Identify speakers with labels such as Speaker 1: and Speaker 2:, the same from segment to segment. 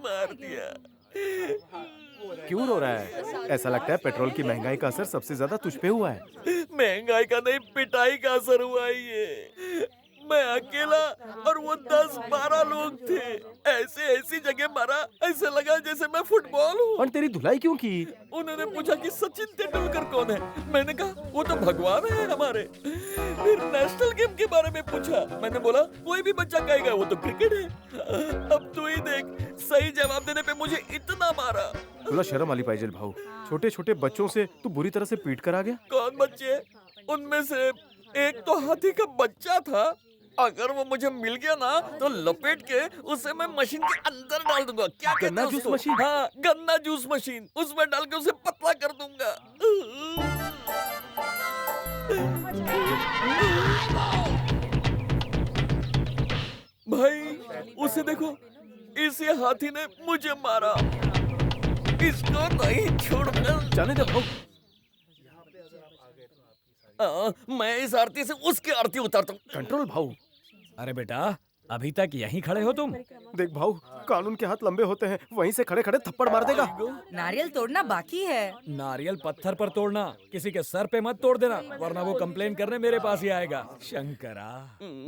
Speaker 1: मार दिया।
Speaker 2: क्यों रो रहा है? ऐसा लगता है पेट्रोल की महंगाई का असर सबसे ज्यादा तुझ पे हुआ है।
Speaker 1: महंगाई का नहीं, पिटाई का असर हुआ है ये। मैं अकेला और वो 10-12 लोग थे। ऐसे ऐसी जगह मारा, ऐसे लगा जैसे मैं फुटबॉल हूँ।
Speaker 2: और तेरी धुलाई क्यों की?
Speaker 1: उन्होंने पूछा कि सचिन तेंदुलकर कौन है। मैंने कहा वो तो भगवान है हमारे। फिर नेशनल गेम के बारे में पूछा। मैंने बोला कोई भी बच्चा कहेगा वो तो क्रिकेट है। अब तू ही देख, सही जवाब देने पे मुझे इतना मारा।
Speaker 2: तुला शर्म आली पाहिजे भाऊ। छोटे छोटे बच्चों से तू बुरी तरह से पीट कर आ गया।
Speaker 1: कौन बच्चे? उनमें से एक तो हाथी का बच्चा था। अगर वो मुझे मिल गया ना तो लपेट के उसे मैं मशीन के अंदर डाल दूंगा। क्या कहते
Speaker 2: गन्ना
Speaker 1: हैं
Speaker 2: जूस
Speaker 1: उसको?
Speaker 2: मशीन?
Speaker 1: हाँ, गन्ना जूस मशीन। उसमें डाल के उसे पतला कर दूंगा। भाई उसे देखो, इसी हाथी ने मुझे मारा। इसको नहीं छोड़ूंगा।
Speaker 2: जाने दे भाऊ।
Speaker 1: मैं इस आरती से उसकी आरती उतारता हूँ।
Speaker 2: कंट्रोल भाऊ।
Speaker 3: अरे बेटा, अभी तक यहीं खड़े हो तुम?
Speaker 2: देख भाऊ, कानून के हाथ लंबे होते हैं, वहीं से खड़े खड़े थप्पड़ मार देगा।
Speaker 4: नारियल तोड़ना बाकी है।
Speaker 3: नारियल पत्थर पर तोड़ना, किसी के सर पे मत तोड़ देना, वरना वो कंप्लेन करने मेरे पास ही आएगा। शंकरा।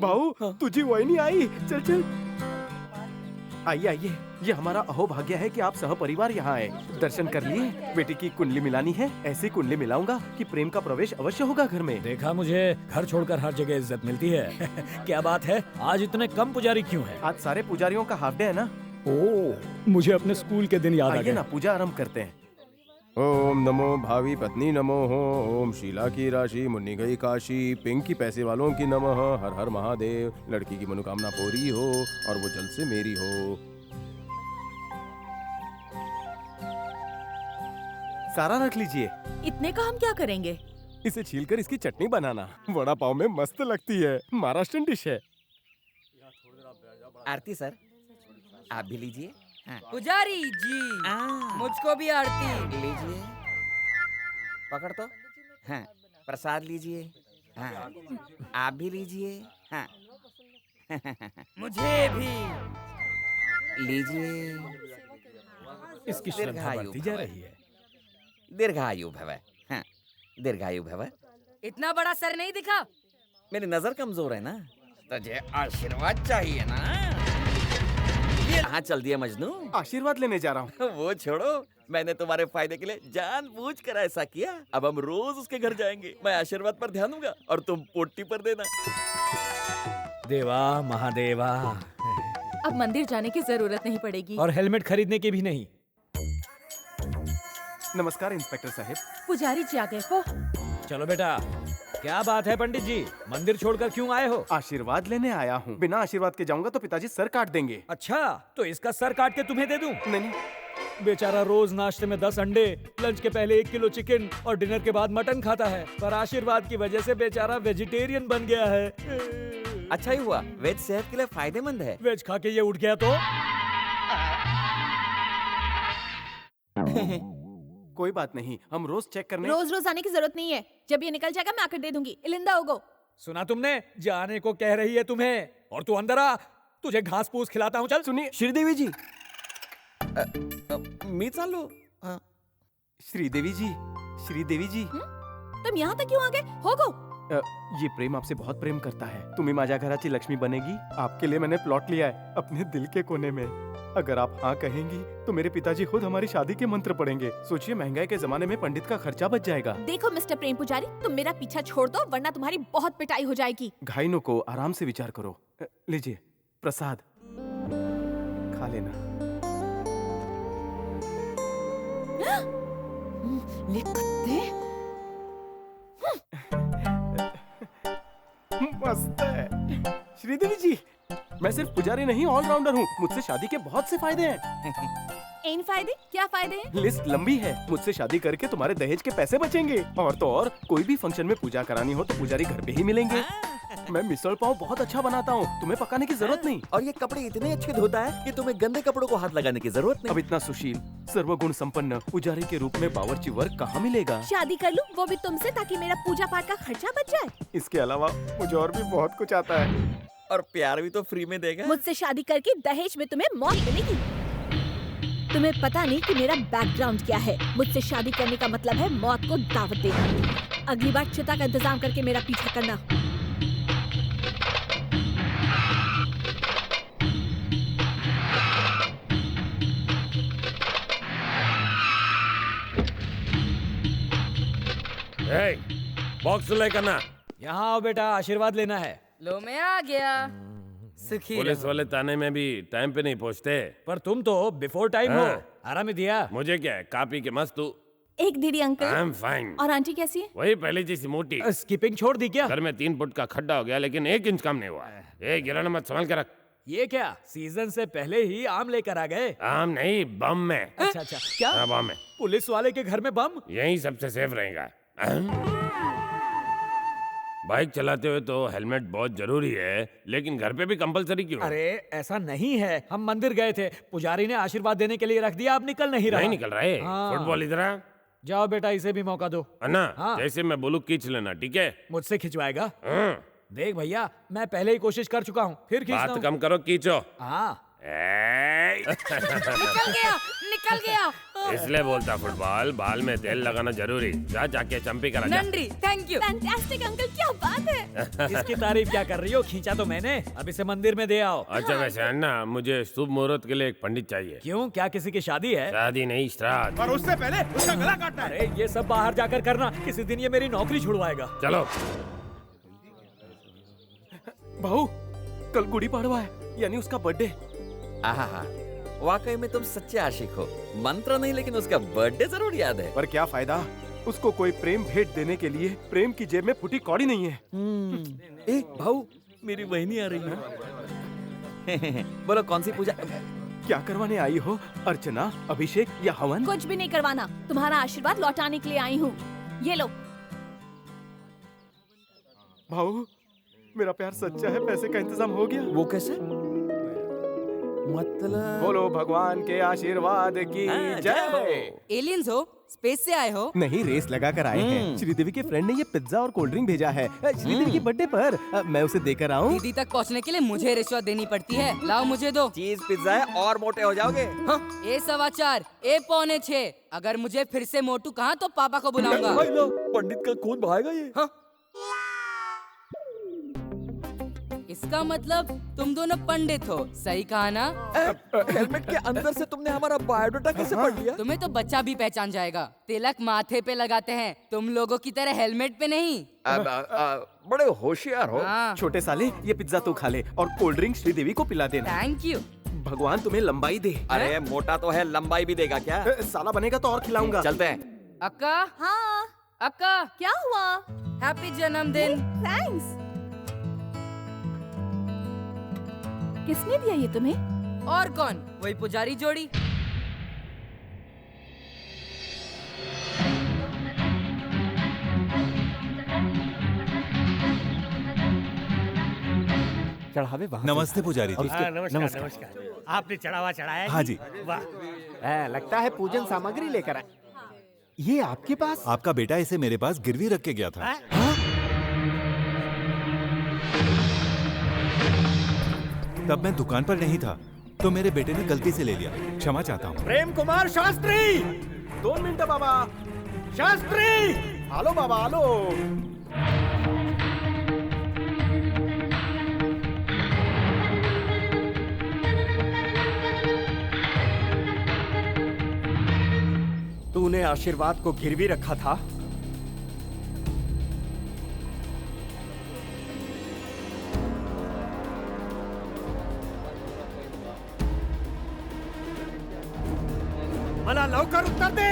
Speaker 2: भाऊ तुझी वही नहीं आई। चल चल आइए आइए, ये हमारा अहोभाग्य है कि आप सहपरिवार यहाँ आए। दर्शन कर लिए? बेटी की कुंडली मिलानी है। ऐसी कुंडली मिलाऊंगा कि प्रेम का प्रवेश अवश्य होगा घर में।
Speaker 3: देखा, मुझे घर छोड़कर हर जगह इज्जत मिलती है। क्या बात है, आज इतने कम पुजारी क्यों हैं?
Speaker 2: आज सारे पुजारियों का हाफ डे है ना।
Speaker 3: ओह, मुझे अपने स्कूल के दिन याद आ
Speaker 2: आइए
Speaker 3: गए।
Speaker 2: ना, पूजा आरंभ करते हैं। ओम नमो भावी पत्नी नमो हो। ओम शीला की राशि मुन्नी गई काशी। पिंक की पैसे वालों की नमः। हर हर महादेव। लड़की की मनोकामना पूरी हो और वो जल्द से मेरी हो। सारा रख लीजिए।
Speaker 4: इतने का हम क्या करेंगे?
Speaker 2: इसे छीलकर इसकी चटनी बनाना, वड़ा पाव में मस्त लगती है। महाराष्ट्रन डिश है।
Speaker 1: आरती सर, आप भी लीजिए। हाँ।
Speaker 4: पुजारी जी, मुझको भी आरती।
Speaker 1: लीजिए, पकड़ तो। हाँ, प्रसाद लीजिए। हाँ, आप भी लीजिए। हाँ।
Speaker 4: मुझे भी
Speaker 1: लीजिए।
Speaker 3: इसकी श्रद्धा बढ़ती जा रही है।
Speaker 1: दीर्घायु भव। हाँ, दीर्घायु भव।
Speaker 4: इतना बड़ा सर नहीं दिखा।
Speaker 1: मेरी नजर कमजोर है ना, तुझे आशीर्वाद चाहिए ना। कहाँ चल दिया मजनू?
Speaker 2: आशीर्वाद लेने जा रहा हूँ।
Speaker 1: वो छोड़ो, मैंने तुम्हारे फायदे के लिए जानबूझकर ऐसा किया। अब हम रोज उसके घर जाएंगे। मैं आशीर्वाद पर ध्यान दूंगा और तुम पोटी पर देना।
Speaker 3: देवा महादेवा।
Speaker 4: अब मंदिर जाने की जरूरत नहीं पड़ेगी।
Speaker 3: और हेलमेट खरीदने की भी नहीं।
Speaker 2: नमस्कार इंस्पेक्टर साहब।
Speaker 4: पुजारी जी आ गए हो।
Speaker 3: चलो बेटा, क्या बात है पंडित जी, मंदिर छोड़कर क्यों आए हो?
Speaker 2: आशीर्वाद लेने आया हूँ। बिना आशीर्वाद के जाऊंगा तो पिताजी सर काट देंगे।
Speaker 3: अच्छा, तो इसका सर काट के तुम्हें दे दूं?
Speaker 2: नहीं।
Speaker 3: बेचारा रोज नाश्ते में 10 अंडे, लंच के पहले 1 किलो चिकन और डिनर के बाद मटन खाता है, पर आशीर्वाद की वजह से बेचारा वेजिटेरियन बन गया है।
Speaker 1: अच्छा ही हुआ, वेज सेहत के लिए फायदेमंद है।
Speaker 3: वेज खा के ये उठ गया तो?
Speaker 2: कोई बात नहीं, हम रोज चेक करने।
Speaker 5: रोज रोज आने की जरूरत नहीं है। जब ये निकल जाएगा मैं आकर दे दूंगी। इलिंदा होगो।
Speaker 3: सुना तुमने, जाने को कह रही है तुम्हें। और तू अंदर आ, तुझे घास फूस खिलाता हूँ। चल।
Speaker 2: सुनिए
Speaker 1: श्रीदेवी जी, मी चालू।
Speaker 2: श्रीदेवी जी, श्रीदेवी जी।
Speaker 5: तुम यहाँ तक क्यों आ गए? होगो।
Speaker 2: ये प्रेम आपसे बहुत प्रेम करता है। तुम्ही माझ्या घराची लक्ष्मी बनेगी। आपके लिए मैंने प्लॉट लिया है अपने दिल के कोने में। अगर आप हाँ कहेंगी तो मेरे पिताजी खुद हमारी शादी के मंत्र पढ़ेंगे। सोचिए, महंगाई के जमाने में पंडित का खर्चा बच जाएगा।
Speaker 5: देखो मिस्टर प्रेम पुजारी, तुम मेरा पीछा छोड़ दो वरना तुम्हारी बहुत पिटाई हो जाएगी।
Speaker 2: घायलों को आराम से विचार करो। लीजिए प्रसाद, खा लेना।
Speaker 5: ले कुत्ते।
Speaker 2: मस्त है। श्रीदेवी जी, मैं सिर्फ पुजारी नहीं, ऑलराउंडर हूँ। मुझसे शादी के बहुत से फायदे हैं।
Speaker 5: इन फायदे? क्या फायदे हैं?
Speaker 2: लिस्ट लंबी है। मुझसे शादी करके तुम्हारे दहेज के पैसे बचेंगे। और तो और, कोई भी फंक्शन में पूजा करानी हो तो पुजारी घर पे ही मिलेंगे। मैं मिसल पाव बहुत अच्छा बनाता हूँ, तुम्हें पकाने की जरूरत नहीं।
Speaker 1: और ये कपड़े इतने अच्छे धोता है कि तुम्हें गंदे कपड़ों को हाथ लगाने की जरूरत नहीं।
Speaker 2: अब इतना सुशील, सर्वगुण संपन्न पुजारी के रूप में बावर्ची वर्ग कहाँ मिलेगा?
Speaker 5: शादी कर लूं, वो भी तुमसे, ताकि मेरा पूजा पाठ का खर्चा बच जाए।
Speaker 2: इसके अलावा मुझे और भी बहुत कुछ आता है।
Speaker 1: और प्यार भी तो फ्री में देगा।
Speaker 5: मुझसे शादी करके दहेज में तुम्हें मौत मिलेगी। तुम्हें पता नहीं कि मेरा बैकग्राउंड क्या है। मुझसे शादी करने का मतलब है मौत को दावत देना। अगली बार चिता का इंतजाम करके मेरा पीछा करना।
Speaker 6: बॉक्स लेकर ना।
Speaker 3: यहाँ आओ बेटा, आशीर्वाद लेना है।
Speaker 4: लो मैं आ गया। सुखी
Speaker 6: पुलिस
Speaker 4: रहो।
Speaker 6: वाले ताने में भी टाइम पे नहीं पहुंचते।
Speaker 3: पर तुम तो बिफोर टाइम हो।
Speaker 6: हाँ।
Speaker 3: आराम ही दिया।
Speaker 6: मुझे क्या है, कापी के मस्त तू।
Speaker 5: एक दीदी
Speaker 6: आई
Speaker 5: अंकल।
Speaker 6: Am fine.
Speaker 5: और आंटी कैसी है?
Speaker 6: वही पहले जैसी मोटी।
Speaker 3: स्किपिंग छोड़ दी क्या?
Speaker 6: घर में 3 फुट का खड्डा हो गया लेकिन 1 इंच कम नहीं हुआ। गिराना मत, संभाल के रख।
Speaker 3: ये क्या सीजन से पहले ही आम लेकर आ गए?
Speaker 6: आम नहीं, बम में।
Speaker 3: अच्छा अच्छा, क्या
Speaker 6: हाँ, बम में।
Speaker 3: पुलिस वाले के घर में बम?
Speaker 6: यही सबसे सेफ रहेगा। बाइक चलाते हुए तो हेलमेट बहुत जरूरी है, लेकिन घर पे भी कंपलसरी क्यों?
Speaker 3: अरे ऐसा नहीं है, हम मंदिर गए थे, पुजारी ने आशीर्वाद देने के लिए रख दिया, आप निकल नहीं रहा।
Speaker 6: नहीं निकल रहे।
Speaker 3: हाँ।
Speaker 6: फुटबॉल इधर आ।
Speaker 3: जाओ बेटा, इसे भी मौका दो।
Speaker 6: अन्ना,
Speaker 3: हाँ।
Speaker 6: जैसे मैं बोलूं खींच लेना, ठीक है?
Speaker 3: मुझसे खिंचवाएगा?
Speaker 6: हाँ।
Speaker 3: देख भैया, मैं पहले ही कोशिश कर चुका हूँ, फिर खींचता
Speaker 6: बात
Speaker 3: हूँ।
Speaker 6: कम करो, खींचो।
Speaker 3: हाँ
Speaker 4: निकल गया, निकल गया।
Speaker 6: इसलिए बोलता फुटबॉल, बाल में तेल लगाना जरूरी। जा जाके चंपी करा जा।
Speaker 4: नंदरी, थैंक यू।
Speaker 5: फैंटास्टिक अंकल, क्या बात है।
Speaker 3: इसकी तारीफ क्या कर रही हो? खींचा तो मैंने। अब इसे मंदिर में दे आओ।
Speaker 6: अच्छा वैसे अन्ना, मुझे शुभ मुहूर्त के लिए एक पंडित चाहिए।
Speaker 3: क्यों, क्या किसी की शादी है?
Speaker 6: शादी नहीं, श्राद्ध।
Speaker 2: पर उससे पहले उसका गला काटना है।
Speaker 3: अरे ये सब बाहर जाकर करना, किसी दिन ये मेरी नौकरी छुड़वाएगा।
Speaker 6: चलो।
Speaker 2: बहू, कल गुड़ी पड़वा है, यानी उसका बर्थडे।
Speaker 1: आहा, वाकई में तुम सच्चे आशिक हो। मंत्र नहीं, लेकिन उसका बर्थडे जरूर याद है।
Speaker 2: पर क्या फायदा, उसको कोई प्रेम भेंट देने के लिए प्रेम की जेब में फुटी कौड़ी नहीं है।
Speaker 1: ए भाऊ, मेरी बहनी आ रही है। बोलो कौन सी पूजा?
Speaker 2: क्या करवाने आई हो? अर्चना, अभिषेक या हवन?
Speaker 5: कुछ भी नहीं करवाना, तुम्हारा आशीर्वाद लौटाने के लिए आई हूँ। ये लो।
Speaker 2: भाऊ, मेरा प्यार सच्चा है, पैसे का इंतजाम हो गया।
Speaker 1: वो कैसे? मतलब
Speaker 2: बोलो भगवान के आशीर्वाद की
Speaker 1: हाँ,
Speaker 2: जय।
Speaker 4: एलियंस हो? स्पेस से आए हो?
Speaker 7: नहीं, रेस लगा कर आए हैं। श्रीदेवी के फ्रेंड ने ये पिज्जा और कोल्ड ड्रिंक भेजा है श्रीदेवी की बर्थडे पर। मैं उसे देकर आऊं?
Speaker 4: दीदी तक पहुंचने के लिए मुझे रिश्वत देनी पड़ती है। लाओ मुझे दो।
Speaker 1: चीज पिज्जा है और मोटे हो जाओगे। हाँ?
Speaker 4: ए 4:15, ए 5:45। अगर मुझे फिर से मोटू कहा तो पापा को बुलाऊंगा।
Speaker 1: भाई लो, पंडित का खून बहाएगा ये। हाँ?
Speaker 4: इसका मतलब तुम दोनों पंडित हो, सही कहा ना?
Speaker 1: हेलमेट के अंदर से तुमने हमारा बायोडाटा कैसे पढ़ लिया?
Speaker 4: तुम्हें तो बच्चा भी पहचान जाएगा। तिलक माथे पे लगाते हैं, तुम लोगों की तरह हेलमेट पे नहीं।
Speaker 1: बड़े होशियार हो।
Speaker 4: हाँ,
Speaker 2: छोटे साले, ये पिज्जा तू खा ले और कोल्ड ड्रिंक श्रीदेवी को पिला देना।
Speaker 4: Thank you.
Speaker 2: भगवान तुम्हें लंबाई दे।
Speaker 1: अरे मोटा तो है, लंबाई भी देगा क्या?
Speaker 2: साला बनेगा तो और खिलाऊंगा।
Speaker 1: चलते हैं।
Speaker 4: अक्का,
Speaker 5: हाँ,
Speaker 4: अक्का,
Speaker 5: क्या हुआ?
Speaker 4: हैप्पी जन्मदिन।
Speaker 5: थैंक्स। किसने दिया ये तुम्हें?
Speaker 4: और कौन? वही पुजारी जोड़ी।
Speaker 7: चढ़ावे वहाँ
Speaker 8: नमस्ते पुजारी जी।
Speaker 9: नमस्कार। आपने चढ़ावा चढ़ाया?
Speaker 8: हाँ जी।
Speaker 9: वाह,
Speaker 7: लगता है पूजन सामग्री लेकर आए। ये आपके पास?
Speaker 8: आपका बेटा इसे मेरे पास गिरवी रख के गया था।
Speaker 9: हाँ?
Speaker 8: तब मैं दुकान पर नहीं था, तो मेरे बेटे ने गलती से ले लिया। क्षमा चाहता हूँ।
Speaker 3: प्रेम कुमार शास्त्री,
Speaker 2: 2 मिनट बाबा।
Speaker 3: शास्त्री।
Speaker 2: आलो बाबा, आलो।
Speaker 9: तूने आशीर्वाद को गिरवी रखा था? मला लवकर उत्तर दे।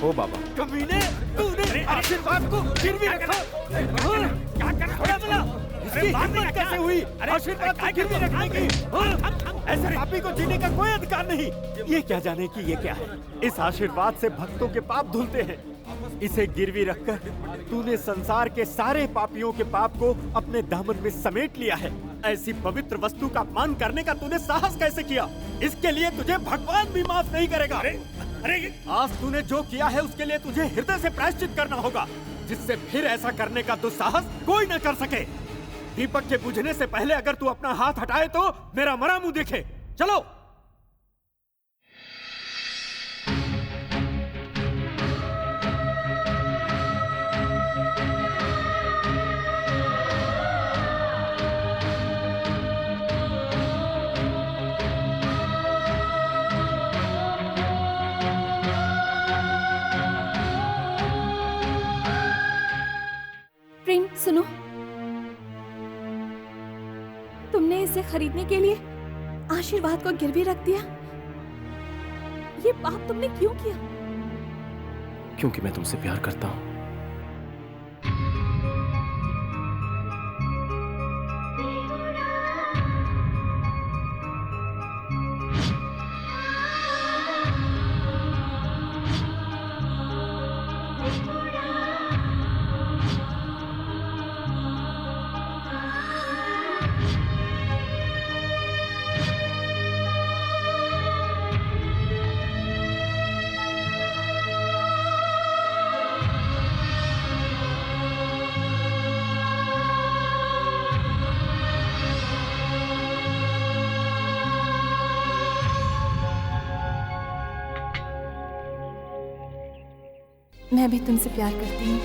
Speaker 2: ओ बाबा,
Speaker 9: कमीने, तूने आशीर्वाद को गिरवी रखा? हाँ? क्या कर रहा है? इसकी हिम्मत कैसे हुई आशीर्वाद को गिरवी रखने की? हाँ? ऐसे पापी को जीने का कोई अधिकार नहीं। ये क्या जाने कि ये क्या है? इस आशीर्वाद से भक्तों के पाप धुलते हैं। इसे गिरवी रखकर तूने संसार के सारे पापियों के पाप को अपने दामन में समेट लिया है। ऐसी पवित्र वस्तु का अपमान करने का तूने साहस कैसे किया? इसके लिए तुझे भगवान भी माफ नहीं करेगा। अरे आज तूने जो किया है उसके लिए तुझे हृदय से प्रायश्चित करना होगा, जिससे फिर ऐसा करने का दुस्साहस कोई न कर सके। दीपक के बुझने से पहले अगर तू अपना हाथ हटाए तो मेरा मरा मुंह देखे। चलो।
Speaker 5: खरीदने के लिए आशीर्वाद को गिरवी रख दिया। ये पाप तुमने क्यों किया?
Speaker 2: क्योंकि मैं तुमसे प्यार करता हूँ।
Speaker 5: मैं भी तुमसे प्यार करती हूँ।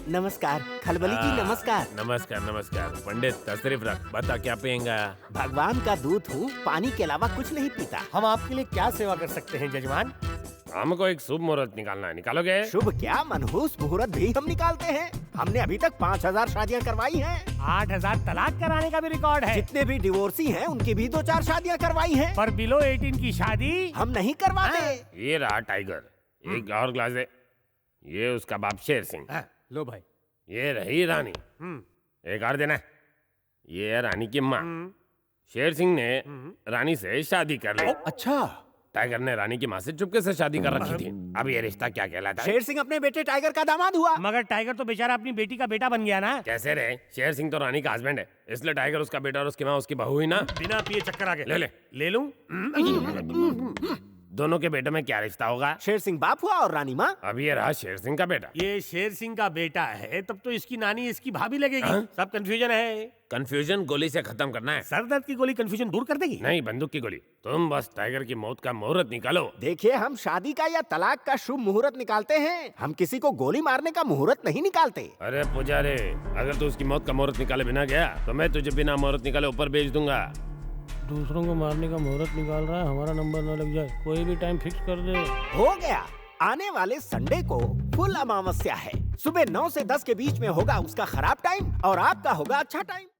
Speaker 10: नमस्कार खलबली जी, नमस्कार।
Speaker 6: नमस्कार नमस्कार। पंडित तशरीफ रख, बता क्या पिएगा?
Speaker 10: भगवान का दूध हूँ, पानी के अलावा कुछ नहीं पीता।
Speaker 9: हम आपके लिए क्या सेवा कर सकते हैं जजमान?
Speaker 6: हमको एक शुभ मुहूर्त निकालना है, निकालोगे?
Speaker 10: शुभ क्या, मनहूस मुहूर्त भी हम निकालते हैं। हमने अभी तक 5000 शादियाँ करवाई हैं।
Speaker 9: 8000 तलाक कराने का भी रिकॉर्ड है।
Speaker 10: जितने भी डिवोर्सी हैं उनकी भी 2-4 शादियाँ करवाई हैं।
Speaker 9: पर बिलो 18 की शादी
Speaker 10: हम नहीं करवाते।
Speaker 6: ये रहा टाइगर, एक और ग्लास दे। ये उसका बाप शेर सिंह।
Speaker 9: लो भाई।
Speaker 6: ये रही रानी, एक और देना। ये है रानी की माँ। शेर सिंह ने रानी से शादी कर ली।
Speaker 7: अच्छा,
Speaker 6: टाइगर ने रानी की माँ से चुपके से शादी कर रखी थी। अब ये रिश्ता क्या कहलाता है?
Speaker 10: शेर सिंह अपने बेटे टाइगर का दामाद हुआ।
Speaker 9: मगर टाइगर तो बेचारा अपनी बेटी का बेटा बन गया ना।
Speaker 6: कैसे रे? शेर सिंह तो रानी का हस्बैंड है, इसलिए टाइगर उसका बेटा और उसकी माँ उसकी बहू हुई ना।
Speaker 9: बिना पिए चक्कर आ गए।
Speaker 6: ले लूं? दोनों के बेटे में क्या रिश्ता होगा?
Speaker 10: शेर सिंह बाप हुआ और रानी माँ।
Speaker 6: अब ये रहा शेर सिंह का बेटा।
Speaker 9: ये शेर सिंह का बेटा है, तब तो इसकी नानी इसकी भाभी लगेगी। सब कंफ्यूजन है।
Speaker 6: कंफ्यूजन गोली से खत्म करना है।
Speaker 9: सर दर्द की गोली कंफ्यूजन दूर कर देगी?
Speaker 6: नहीं, बंदूक की गोली। तुम बस टाइगर की मौत का मुहूर्त निकालो।
Speaker 10: देखिए, हम शादी का या तलाक का शुभ मुहूर्त निकालते हैं, हम किसी को गोली मारने का मुहूर्त नहीं निकालते।
Speaker 6: अरे पुजारी, अगर तू उसकी मौत का मुहूर्त निकाले बिना गया तो मैं तुझे बिना मुहूर्त निकाले ऊपर भेज दूंगा।
Speaker 9: दूसरों को मारने का मुहूर्त निकाल रहा है, हमारा नंबर न लग जाए। कोई भी टाइम फिक्स कर दे।
Speaker 10: हो गया। आने वाले संडे को फुल अमावस्या है। सुबह 9 से 10 के बीच में होगा उसका खराब टाइम और आपका होगा अच्छा टाइम।